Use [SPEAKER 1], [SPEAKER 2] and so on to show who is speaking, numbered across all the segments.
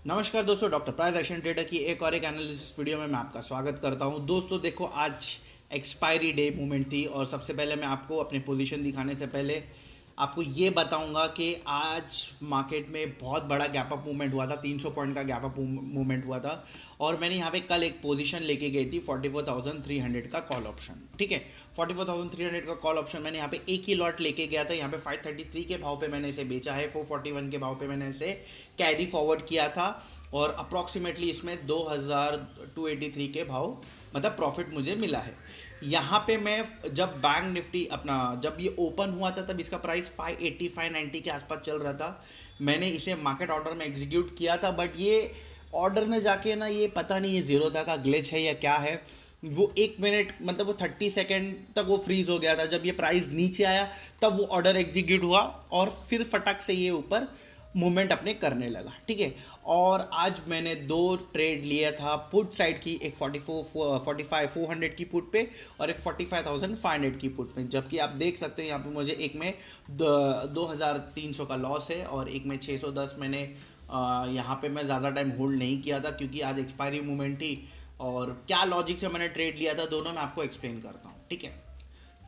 [SPEAKER 1] नमस्कार दोस्तों, doctor price action trader की एक और एक एनालिसिस वीडियो में मैं आपका स्वागत करता हूं। दोस्तों देखो, आज एक्सपायरी डे मूवमेंट थी और सबसे पहले मैं आपको अपनी पोजीशन दिखाने से पहले आपको ये बताऊंगा कि आज मार्केट में बहुत बड़ा गैप अप मूवमेंट हुआ था। 300 पॉइंट का गैप अप मूवमेंट हुआ था और मैंने यहाँ पे कल एक पोजीशन लेके गई थी 44,300 का कॉल ऑप्शन। ठीक है, 44,300 का कॉल ऑप्शन मैंने यहाँ पे एक ही लॉट लेके गया था। यहाँ पे 533 के भाव पे मैंने इसे बेचा है, 441 के भाव पे मैंने इसे कैरी फॉरवर्ड किया था और अप्रॉक्सीमेटली इसमें 2,283 के भाव मतलब प्रॉफिट मुझे मिला है। यहाँ पे मैं जब बैंक निफ्टी अपना जब ये ओपन हुआ था तब इसका प्राइस 580 590 के आसपास चल रहा था। मैंने इसे मार्केट ऑर्डर में एग्जीक्यूट किया था, बट ये ऑर्डर में जाके ना, ये पता नहीं ये जीरोधा का ग्लिच है या क्या है। वो 1 मिनट मतलब वो 30 सेकेंड तक वो फ्रीज हो गया था। जब ये प्राइस नीचे आया तब वो ऑर्डर एग्जीक्यूट हुआ और फिर फटक से ये ऊपर मूवमेंट अपने करने लगा। ठीक है, और आज मैंने दो ट्रेड लिया था पुट साइड की, एक 400 की पुट पे और एक 45,500 की पुट में। जबकि आप देख सकते हैं यहाँ पे मुझे एक में 2,300 का लॉस है और एक में 610। मैंने यहाँ पे मैं ज़्यादा टाइम होल्ड नहीं किया था क्योंकि आज एक्सपायरी मूवमेंट थी और क्या लॉजिक से मैंने ट्रेड लिया था दोनों मैं आपको एक्सप्लेन करता हूँ। ठीक है,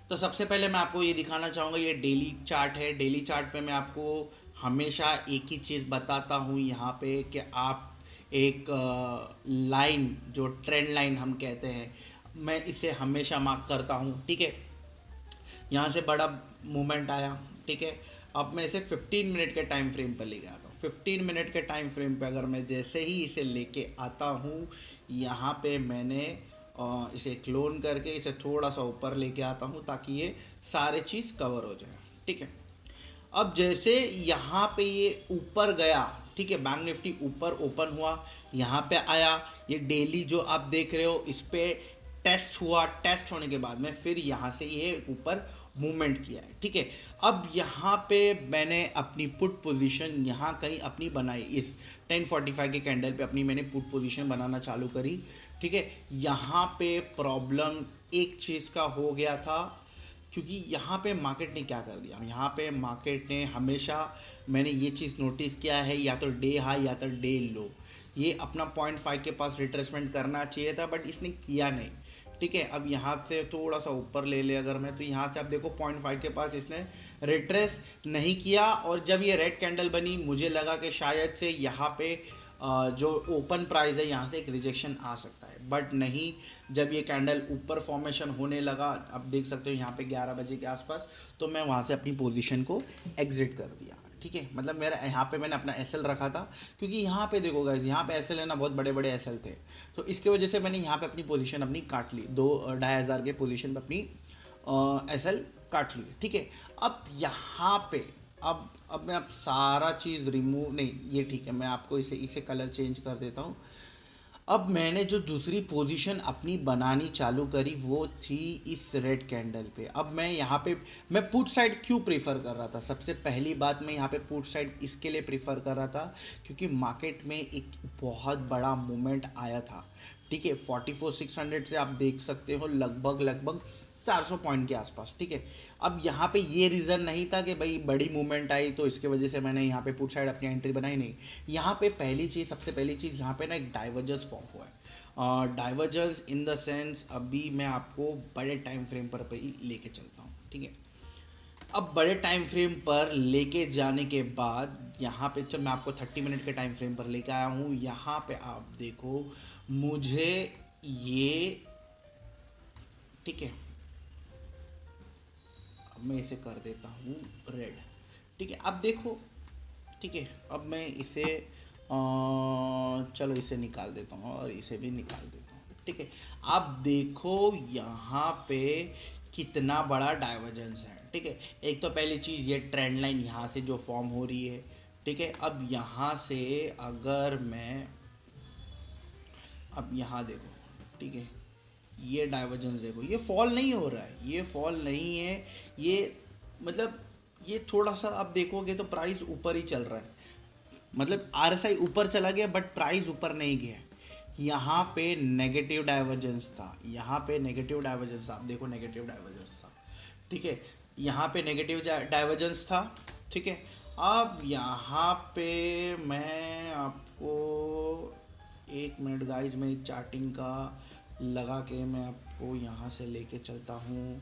[SPEAKER 1] तो सबसे पहले मैं आपको ये दिखाना चाहूँगा, ये डेली चार्ट है। डेली चार्ट पे मैं आपको हमेशा एक ही चीज़ बताता हूँ यहाँ पे कि आप एक लाइन, जो ट्रेंड लाइन हम कहते हैं, मैं इसे हमेशा मार्क करता हूँ। ठीक है, यहाँ से बड़ा मूवमेंट आया। ठीक है, अब मैं इसे 15 मिनट के टाइम फ्रेम पर लेके आता हूँ। 15 मिनट के टाइम फ्रेम पे अगर मैं जैसे ही इसे लेके आता हूँ, यहाँ पे मैंने इसे क्लोन करके इसे थोड़ा सा ऊपर लेके आता हूँ ताकि ये सारे चीज़ कवर हो जाए। ठीक है, अब जैसे यहाँ पे ये ऊपर गया, ठीक है, बैंक निफ्टी ऊपर ओपन हुआ, यहाँ पे आया, ये डेली जो आप देख रहे हो इस पे टेस्ट हुआ। टेस्ट होने के बाद में फिर यहाँ से ये ऊपर मूवमेंट किया है। ठीक है, अब यहाँ पे मैंने अपनी पुट पोजीशन यहाँ कहीं अपनी बनाई, इस 1045 के कैंडल पे अपनी मैंने पुट पोजीशन बनाना चालू करी। ठीक है, यहाँ पे प्रॉब्लम एक चीज़ का हो गया था क्योंकि यहाँ पे मार्केट ने क्या कर दिया, यहाँ पे मार्केट ने हमेशा, मैंने ये चीज़ नोटिस किया है, या तो डे हाई या तो डे लो, ये अपना 0.5 के पास रिट्रेसमेंट करना चाहिए था बट इसने किया नहीं। ठीक है, अब यहाँ से थोड़ा सा ऊपर ले ले अगर मैं, तो यहाँ से आप देखो 0.5 के पास इसने रिट्रेस नहीं किया और जब ये रेड कैंडल बनी मुझे लगा कि शायद से यहाँ पे जो ओपन प्राइस है यहाँ से एक रिजेक्शन आ सकता है, बट नहीं। जब ये कैंडल ऊपर फॉर्मेशन होने लगा, आप देख सकते हो यहाँ पे 11 बजे के आसपास, तो मैं वहाँ से अपनी पोजीशन को एग्जिट कर दिया। ठीक है, मतलब मेरा यहाँ पे मैंने अपना एसएल रखा था क्योंकि यहाँ पे देखो गाइस, यहाँ पे एसएल है ना, बहुत बड़े बड़े एसएल थे, तो इसकी वजह से मैंने यहाँ पे अपनी पोजीशन अपनी काट ली, 2-2,500 के पोजीशन पे अपनी एसएल काट ली। ठीक है, अब यहाँ पे अब मैं अब सारा चीज़ रिमूव नहीं, ये ठीक है, मैं आपको इसे इसे कलर चेंज कर देता हूँ। अब मैंने जो दूसरी पोजीशन अपनी बनानी चालू करी वो थी इस रेड कैंडल पे। अब मैं यहाँ पे मैं पुट साइड क्यों प्रेफर कर रहा था, सबसे पहली बात मैं यहाँ पे पुट साइड इसके लिए प्रेफर कर रहा था क्योंकि मार्केट में एक बहुत बड़ा मूवमेंट आया था। ठीक है, 44,600 से आप देख सकते हो लगभग लगभग 400 पॉइंट के आसपास। ठीक है, अब यहाँ पे ये रीज़न नहीं था कि भाई बड़ी मूवमेंट आई तो इसके वजह से मैंने यहाँ पे पुट साइड अपनी एंट्री बनाई, नहीं। यहाँ पे पहली चीज़, सबसे पहली चीज़, यहाँ पे ना एक डाइवर्जेंस फॉर्म हुआ है। डाइवर्जेंस इन द सेंस, अभी मैं आपको बड़े टाइम फ्रेम पर ही लेके चलता हूँ। ठीक है, अब बड़े टाइम फ्रेम पर लेके जाने के बाद यहाँ पे जब मैं आपको 30 मिनट के टाइम फ्रेम पर लेके आया हूँ, यहाँ पे आप देखो मुझे ये, ठीक है, अब मैं इसे कर देता हूँ रेड। ठीक है, अब देखो, ठीक है, अब मैं इसे चलो इसे निकाल देता हूँ और इसे भी निकाल देता हूँ। ठीक है, अब देखो यहाँ पे कितना बड़ा डाइवर्जेंस है। ठीक है, एक तो पहली चीज़ ये ट्रेंड लाइन यहाँ से जो फॉर्म हो रही है। ठीक है, अब यहाँ से अगर मैं, अब यहाँ देखो, ठीक है, ये डाइवर्जेंस देखो, ये फॉल नहीं हो रहा है, ये फॉल नहीं है, ये मतलब ये थोड़ा सा आप देखोगे तो प्राइस ऊपर ही चल रहा है, मतलब आरएसआई ऊपर चला गया बट प्राइस ऊपर नहीं गया। यहाँ पे नेगेटिव डाइवर्जेंस था, यहाँ पे नेगेटिव डाइवर्जेंस था, आप देखो नेगेटिव डाइवर्जेंस था। ठीक है, यहाँ पे नेगेटिव डाइवर्जेंस था। ठीक है, अब यहाँ पे मैं आपको 1 मिनट गाइज, मैं चार्टिंग का लगा के मैं आपको यहाँ से लेके चलता हूँ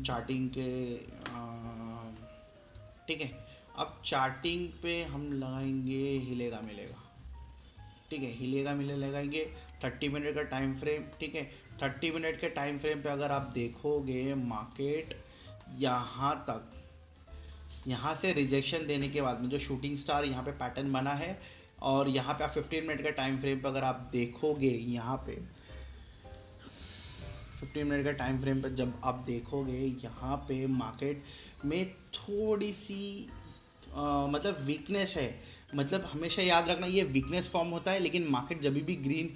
[SPEAKER 1] चार्टिंग के। ठीक है, अब चार्टिंग पे हम लगाएंगे हिलेगा मिलेगा। ठीक है, हिलेगा मिले लगाएंगे 30 मिनट का टाइम फ्रेम। ठीक है, 30 मिनट के टाइम फ्रेम पे अगर आप देखोगे मार्केट यहाँ तक, यहाँ से रिजेक्शन देने के बाद में जो शूटिंग स्टार यहाँ पे पैटर्न बना है, और यहाँ पे आप 15 मिनट का टाइम फ्रेम पे अगर आप देखोगे, यहाँ पे 15 मिनट का टाइम फ्रेम पर जब आप देखोगे यहाँ पे मार्केट में थोड़ी सी मतलब वीकनेस है। मतलब हमेशा याद रखना ये वीकनेस फॉर्म होता है, लेकिन मार्केट जब भी ग्रीन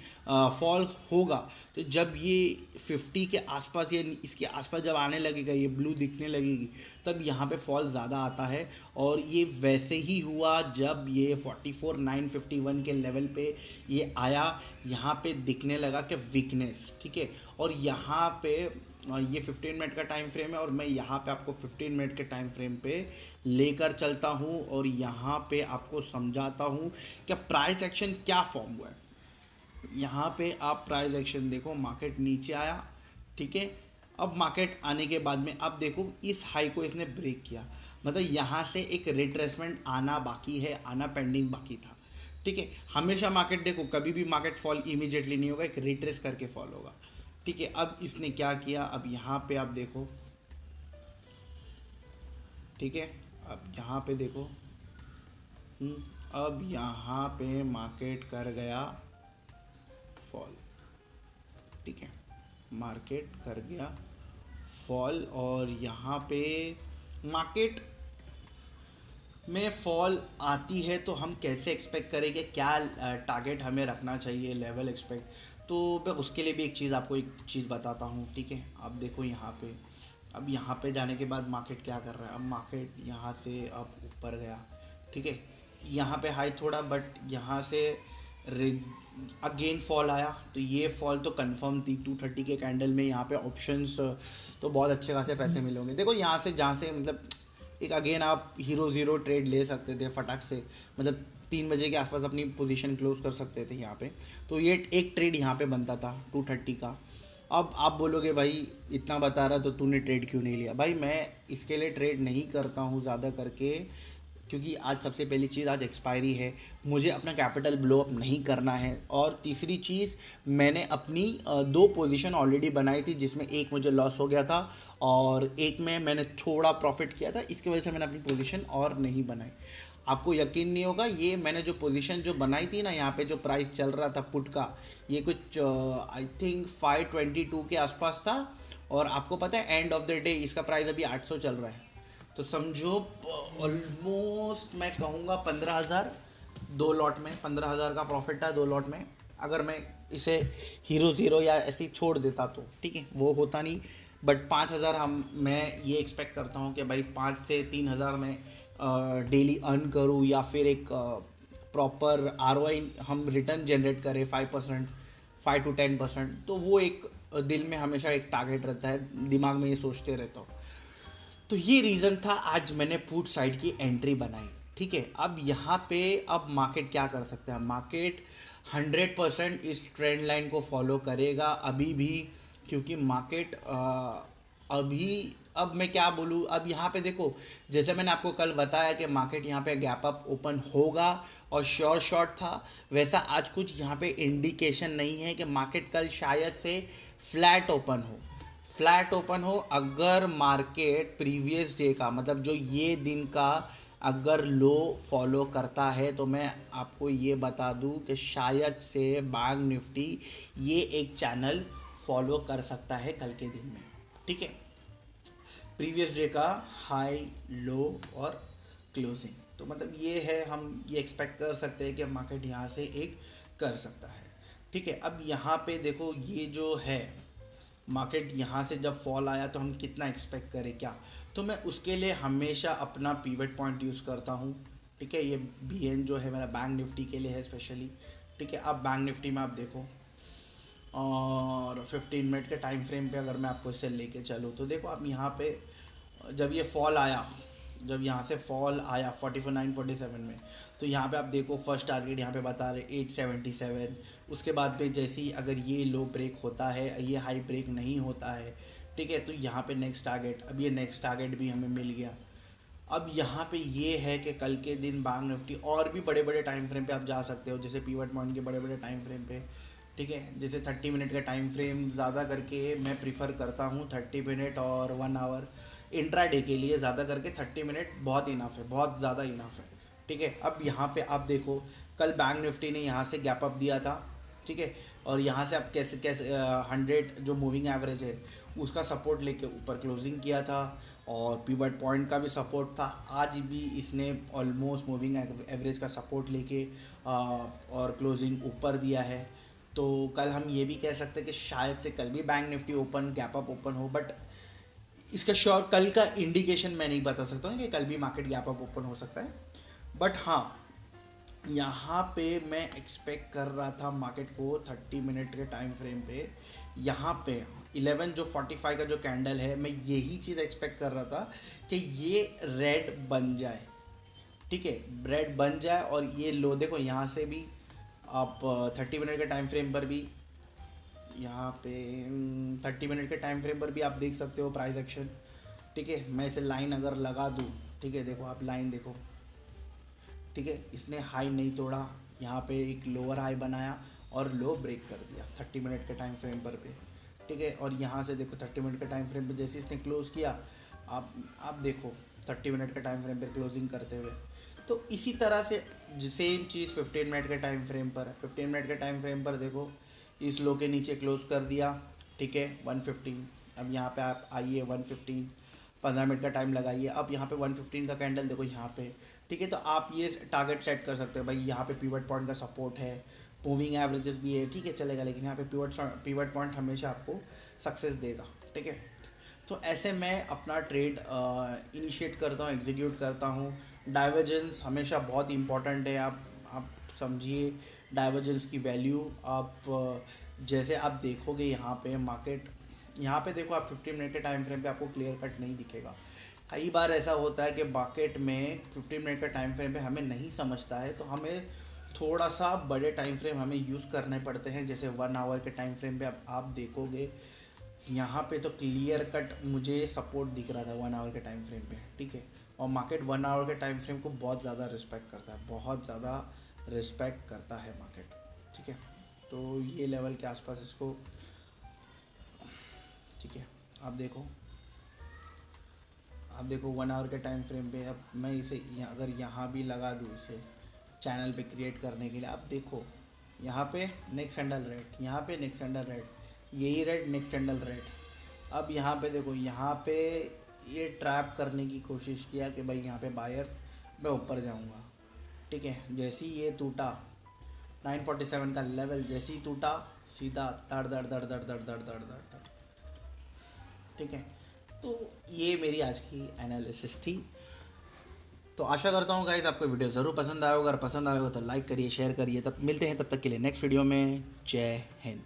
[SPEAKER 1] फॉल होगा तो जब ये 50 के आसपास या इसके आसपास जब आने लगेगा, ये ब्लू दिखने लगेगी, तब यहाँ पे फॉल ज़्यादा आता है। और ये वैसे ही हुआ जब ये 44,951 के लेवल पे ये आया, यहाँ पे दिखने लगा कि वीकनेस। ठीक है, और यहाँ पे ये 15 मिनट का टाइम फ्रेम है, और मैं यहाँ पे आपको 15 मिनट के टाइम फ्रेम पे लेकर चलता हूँ और यहाँ पे आपको समझाता हूँ कि प्राइस एक्शन क्या फॉर्म हुआ है। यहाँ पे आप प्राइस एक्शन देखो, मार्केट नीचे आया। ठीक है, अब मार्केट आने के बाद में अब देखो इस हाई को इसने ब्रेक किया, मतलब यहाँ से एक रिट्रेसमेंट आना बाकी है, आना पेंडिंग बाकी था। ठीक है, हमेशा मार्केट देखो कभी भी मार्केट फॉल इमीडिएटली नहीं होगा, एक रिट्रेस करके फॉल होगा। ठीक है, अब इसने क्या किया, अब यहाँ पे आप देखो। ठीक है, अब यहाँ पे देखो। अब यहाँ पे मार्केट कर गया फॉल। ठीक है, मार्केट कर गया फॉल, और यहाँ पे मार्केट में फॉल आती है तो हम कैसे एक्सपेक्ट करेंगे, क्या टारगेट हमें रखना चाहिए, लेवल एक्सपेक्ट। तो मैं उसके लिए भी एक चीज़ आपको एक चीज़ बताता हूँ। ठीक है, अब देखो यहाँ पे, अब यहाँ पे जाने के बाद मार्केट क्या कर रहा है, अब मार्केट यहाँ से अब ऊपर गया। ठीक है, यहाँ पे हाई थोड़ा, बट यहाँ से अगेन फॉल आया, तो ये फॉल तो कंफर्म थी 230 के कैंडल में। यहाँ पे ऑप्शंस तो बहुत अच्छे खासे पैसे मिले होंगे। देखो यहाँ से जहाँ से मतलब एक अगेन आप हीरो ज़ीरो ट्रेड ले सकते थे फटाक से, मतलब 3 बजे के आसपास अपनी पोजीशन क्लोज कर सकते थे यहाँ पे। तो ये एक ट्रेड यहाँ पे बनता था 230 का। अब आप बोलोगे भाई इतना बता रहा तो तूने ट्रेड क्यों नहीं लिया। भाई मैं इसके लिए ट्रेड नहीं करता हूँ ज़्यादा करके, क्योंकि आज सबसे पहली चीज़ आज एक्सपायरी है, मुझे अपना कैपिटल ब्लो अप नहीं करना है। और तीसरी चीज़, मैंने अपनी 2 पोजीशन ऑलरेडी बनाई थी, जिसमें एक मुझे लॉस हो गया था और एक में मैंने थोड़ा प्रॉफिट किया था, इसकी वजह से मैंने अपनी पोजीशन और नहीं बनाई। आपको यकीन नहीं होगा, ये मैंने जो पोजीशन जो बनाई थी ना, यहाँ पे जो प्राइस चल रहा था पुट का, ये कुछ आई थिंक 522 के आसपास था। और आपको पता है एंड ऑफ द डे इसका प्राइस अभी 800 चल रहा है। तो समझो ऑलमोस्ट मैं कहूँगा 15,000 2 लॉट में, 15,000 का प्रॉफिट था 2 लॉट में। अगर मैं इसे हीरो ज़ीरो या ऐसे ही छोड़ देता तो ठीक है, वो होता नहीं। बट 5,000 मैं ये एक्सपेक्ट करता हूँ कि भाई 5 से 3,000 में डेली अर्न करूँ, या फिर एक प्रॉपर ROI हम रिटर्न जनरेट करें 5%, 5 to 10%। तो वो एक दिल में हमेशा एक टारगेट रहता है, दिमाग में ये सोचते रहता हूँ। तो ये रीज़न था आज मैंने पुट साइड की एंट्री बनाई। ठीक है, अब यहाँ पे अब मार्केट क्या कर सकता है, मार्केट 100% इस ट्रेंड लाइन को फॉलो करेगा अभी भी, क्योंकि मार्केट अभी, अब मैं क्या बोलूँ, अब यहाँ पे देखो जैसे मैंने आपको कल बताया कि मार्केट यहाँ पे गैप अप ओपन होगा और श्योर शॉर्ट था, वैसा आज कुछ यहाँ पे इंडिकेशन नहीं है कि मार्केट कल शायद से फ्लैट ओपन हो। अगर मार्केट प्रीवियस डे का, मतलब जो ये दिन का अगर लो फॉलो करता है, तो मैं आपको ये बता दूं कि शायद से बैंक निफ्टी ये एक चैनल फॉलो कर सकता है कल के दिन में। ठीक है, प्रीवियस डे का हाई लो और क्लोजिंग, तो मतलब ये है, हम ये एक्सपेक्ट कर सकते हैं कि मार्केट यहाँ से एक कर सकता है। ठीक है, अब यहाँ पे देखो ये जो है मार्केट यहाँ से जब फॉल आया तो हम कितना एक्सपेक्ट करें क्या, तो मैं उसके लिए हमेशा अपना पीवट पॉइंट यूज़ करता हूँ। ठीक है, ये BN जो है मेरा बैंक निफ्टी के लिए है स्पेशली। ठीक है, अब बैंक निफ्टी में आप देखो, और 15 मिनट के टाइम फ्रेम पे अगर मैं आपको इसे लेके चलूँ तो देखो आप यहाँ पे जब ये फॉल आया, जब यहाँ से फॉल आया 4947 में, तो यहाँ पे आप देखो फर्स्ट टारगेट यहाँ पे बता रहे 877। उसके बाद पे जैसे ही अगर ये लो ब्रेक होता है, ये हाई ब्रेक नहीं होता है, ठीक है, तो यहाँ पे नेक्स्ट टारगेट, अब ये नेक्स्ट टारगेट भी हमें मिल गया। अब यहाँ पे ये है कि कल के दिन बैंक निफ्टी और भी बड़े बड़े टाइम फ्रेम पे आप जा सकते हो, जैसे पीवट पॉइंट के बड़े बड़े टाइम फ्रेम पे, ठीक है, जैसे 30 मिनट का टाइम फ्रेम ज़्यादा करके मैं प्रीफर करता हूँ, 30 मिनट और 1 आवर इंट्रा डे के लिए ज़्यादा करके 30 मिनट बहुत इनफ है, बहुत ज़्यादा इनफ है, ठीक है। अब यहाँ पे आप देखो कल बैंक निफ्टी ने यहाँ से गैप अप दिया था, ठीक है, और यहाँ से आप कैसे कैसे 100 जो मूविंग एवरेज है उसका सपोर्ट लेके ऊपर क्लोजिंग किया था, और पिवट पॉइंट का भी सपोर्ट था। आज भी इसने ऑलमोस्ट मूविंग एवरेज का सपोर्ट लेके और क्लोजिंग ऊपर दिया है। तो कल हम ये भी कह सकते हैं कि शायद से कल भी bank Nifty open gap up open हो, बट इसका श्योर कल का इंडिकेशन मैं नहीं बता सकता हूँ कि कल भी मार्केट गैप अप ओपन हो सकता है। बट हाँ, यहाँ पे मैं एक्सपेक्ट कर रहा था मार्केट को 30 मिनट के टाइम फ्रेम पे, यहाँ पे 11 जो 45 का जो कैंडल है, मैं यही चीज़ एक्सपेक्ट कर रहा था कि ये रेड बन जाए, ठीक है, रेड बन जाए। और ये लो देखो यहाँ से भी आप 30 मिनट के टाइम फ्रेम पर भी, यहाँ पे 30 मिनट के टाइम फ्रेम पर भी आप देख सकते हो प्राइस एक्शन, ठीक है। मैं इसे लाइन अगर लगा दूँ, ठीक है, देखो आप लाइन देखो, ठीक है, इसने हाई नहीं तोड़ा, यहाँ पे एक लोअर हाई बनाया और लो ब्रेक कर दिया 30 मिनट के टाइम फ्रेम पर पे, ठीक है। और यहाँ से देखो 30 मिनट के टाइम फ्रेम पे जैसे इसने क्लोज़ किया, आप देखो 30 मिनट के टाइम फ्रेम पर क्लोजिंग करते हुए, तो इसी तरह से सेम चीज़ 15 मिनट के टाइम फ्रेम पर है। 15 मिनट के टाइम फ्रेम पर देखो इस लो के नीचे क्लोज़ कर दिया, ठीक है, 115। अब यहाँ पे आप आइए 115, 15 मिनट का टाइम लगाइए, अब यहाँ पे 115 का कैंडल देखो यहाँ पे, ठीक है। तो आप ये टारगेट सेट कर सकते हो भाई, यहाँ पे पिवट पॉइंट का सपोर्ट है, मूविंग एवरेजेस भी है, ठीक है, चलेगा, लेकिन यहाँ पे पिवट पॉइंट हमेशा आपको सक्सेस देगा, ठीक है। तो ऐसे मैं अपना ट्रेड इनिशिएट करता हूँ, एग्जीक्यूट करता हूँ। डाइवर्जेंस हमेशा बहुत इंपॉर्टेंट है, आप समझिए डाइवर्जेंस की वैल्यू। आप जैसे आप देखोगे यहाँ पे मार्केट, यहाँ पे देखो आप 15 मिनट के टाइम फ्रेम पे आपको क्लियर कट नहीं दिखेगा। कई बार ऐसा होता है कि मार्केट में 15 मिनट का टाइम फ्रेम पे हमें नहीं समझता है, तो हमें थोड़ा सा बड़े टाइम फ्रेम हमें यूज़ करने पड़ते हैं। जैसे 1 आवर के टाइम फ्रेम पे आप देखोगे यहाँ पे तो क्लियर कट मुझे सपोर्ट दिख रहा था 1 आवर के टाइम फ्रेम पे, ठीक है। और मार्केट 1 आवर के टाइम फ्रेम को बहुत ज़्यादा रिस्पेक्ट करता है, बहुत ज़्यादा रिस्पेक्ट करता है मार्केट, ठीक है। तो ये लेवल के आसपास इसको, ठीक है, आप देखो 1 आवर के टाइम फ्रेम पे। अब मैं इसे अगर यहाँ भी लगा दूँ इसे चैनल पे क्रिएट करने के लिए, आप देखो यहाँ पे नेक्स्ट कैंडल रेड, यहाँ पे नेक्स्ट कैंडल रेड, यही रेड, नेक्स्ट कैंडल रेड। अब यहाँ पे देखो, यहाँ पे ये ट्रैप करने की कोशिश किया कि भाई यहाँ पे बायर मैं ऊपर जाऊँगा, ठीक है। जैसे ही ये टूटा 947 का लेवल, जैसे ही टूटा सीधा दड़ दड़ दड़ दड़ दड़ दड़ दड़ दड़ दड़, ठीक है। तो ये मेरी आज की एनालिसिस थी। तो आशा करता हूँ गाइस आपको वीडियो ज़रूर पसंद आएगा, अगर पसंद आएगा तो लाइक करिए, शेयर करिए। तब मिलते हैं, तब तक के लिए नेक्स्ट वीडियो में। जय हिंद।